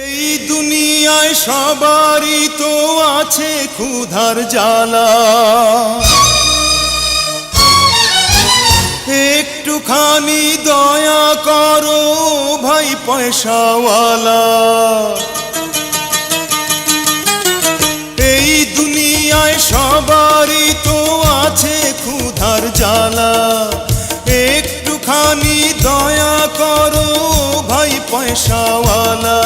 এই দুনিয়ায় সবারই তো আছে ক্ষুধার জ্বালা, একটুখানি দয়া করো ভাই পয়সাওয়ালা। এই দুনিয়ায় সবারই তো আছে ক্ষুধার জ্বালা, একটুখানি দয়া করো ভাই পয়সাওয়ালা।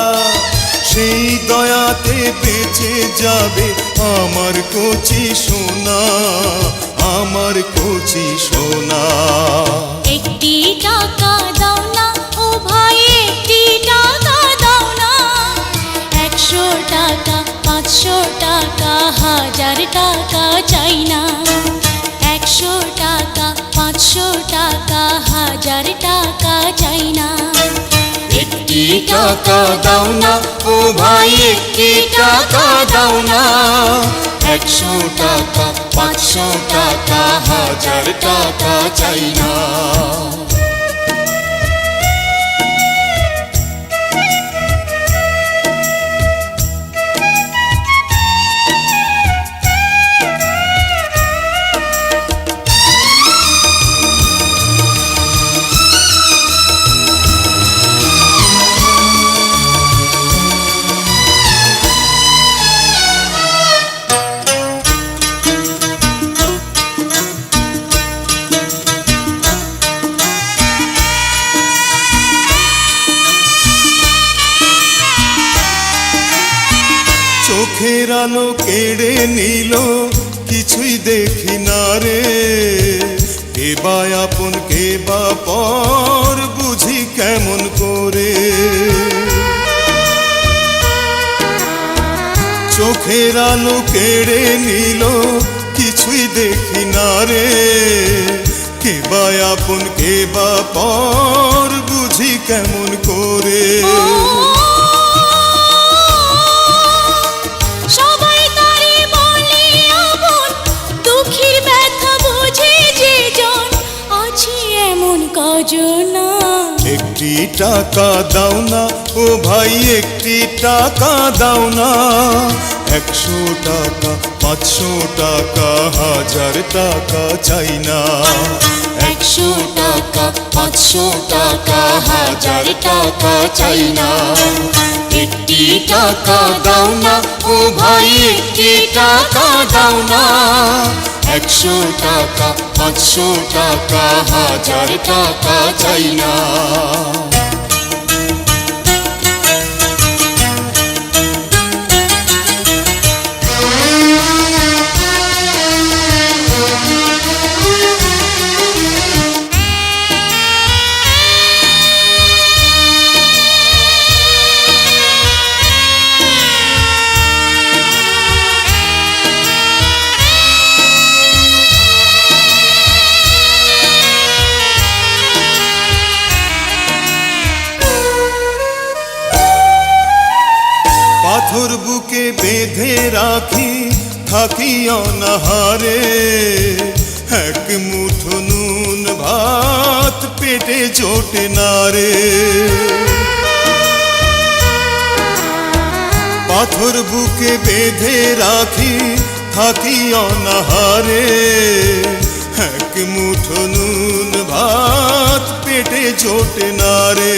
সেই দয়াতে বেঁচে যাবে আমার কচি সোনা, আমার কচি সোনা। একটি টাকা দাও না ও ভাই, একটি টাকা দাও না। 100 টাকা 500 টাকা 1000 টাকা চাই না। 100 টাকা 500 টাকা 1000 টাকা চাই না। একটি টাকা দাও না ও ভাই, একটি টাকা দাও না। 100 টাকা 500 টাকা 1000 টাকা চাই না। চোখের আলো কেড়ে নিল, কিছুই দেখি না রে। কে বা আপন কে বা পর, বুঝি কেমন করে। চোখের আলো কেড়ে নিল, কিছুই দেখি না রে। কে বা আপন কে বা পর, বুঝি কেমন করে। একটি টাকা দাও না ও ভাই, একটি টাকা দাও না। 100 টাকা 500 টাকা 1000 টাকা চাই না। 100 টাকা 500 টাকা 1000 টাকা চাই না। একটি টাকা দাও না ও ভাই, একটি টাকা দাও না। 100 টাকা 500 টাকা 1000 টাকা চাই না। পাথর বুকে বেঁধে রাখি, থাকি অনাহারে। এক মুঠো নুন ভাত পেটে জোটে না রে। পাথর বুকে বেঁধে রাখি, থাকি অনাহারে। এক মুঠো নুন ভাত পেটে জোটে না রে।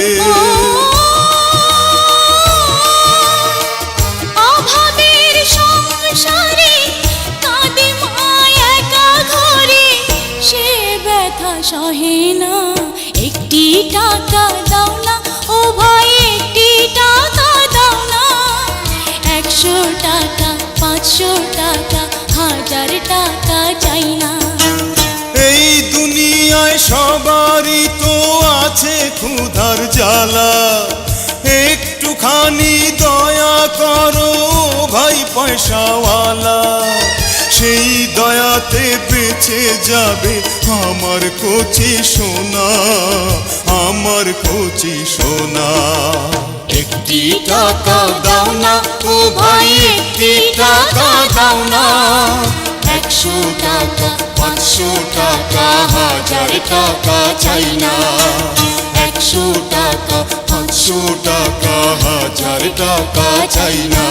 সহেনা একটি টাকা দাও না ও ভাই, একটি টাকা দাও না। 100 টাকা 500 টাকা 1000 টাকা চাই না। এই দুনিয়ায় সবারই তো আছে ক্ষুধার জ্বালা, একটুখানি দয়া করো ভাই পয়সাওয়ালা। সেই দয়াতে বেঁচে যাবে আমার কচি সোনা, আমার কচি সোনা। একটি টাকা দাও না ও ভাই, একটি টাকা দাও না। 100 টাকা 500 টাকা 1000 টাকা চাই না। 100 টাকা 500 100 টাকা 1000 টাকা চাই না।